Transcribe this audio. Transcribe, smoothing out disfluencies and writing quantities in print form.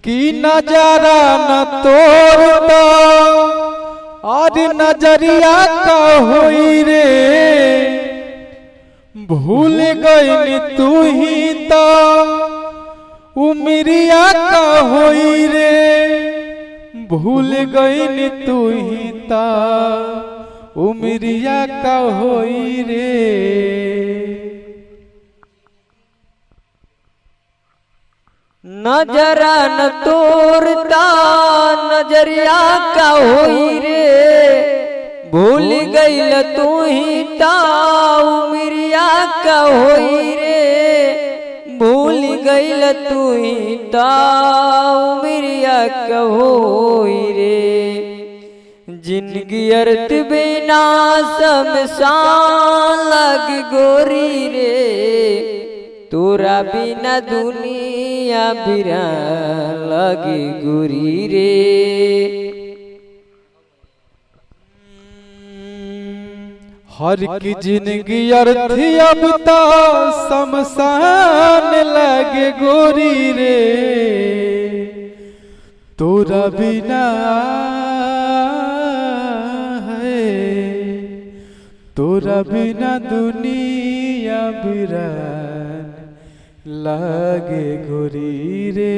की नजारा न तोड़ता और नजरिया का होई रे, भूल गई तू ही तो उमरिया का होई रे, भूल गई तू ही तो उमरिया का होई रे। नजरा न तोड़ता नजरिया का होई रे, भूल गईल तू ही ता उमरिया का होई रे, भूल गईल तू ही ता उमरिया का होई रे। जिंदगी अर्थ बिना शमशान लग गोरी रे, तोरा बिना दुनिया बिरान लगी गोरी रे। हर की जिंदगी अर्थ अब तो शमशान लगे गोरी रे, तोरा बिना है, तोरा बिना दुनिया बिरान लागे गोरी रे।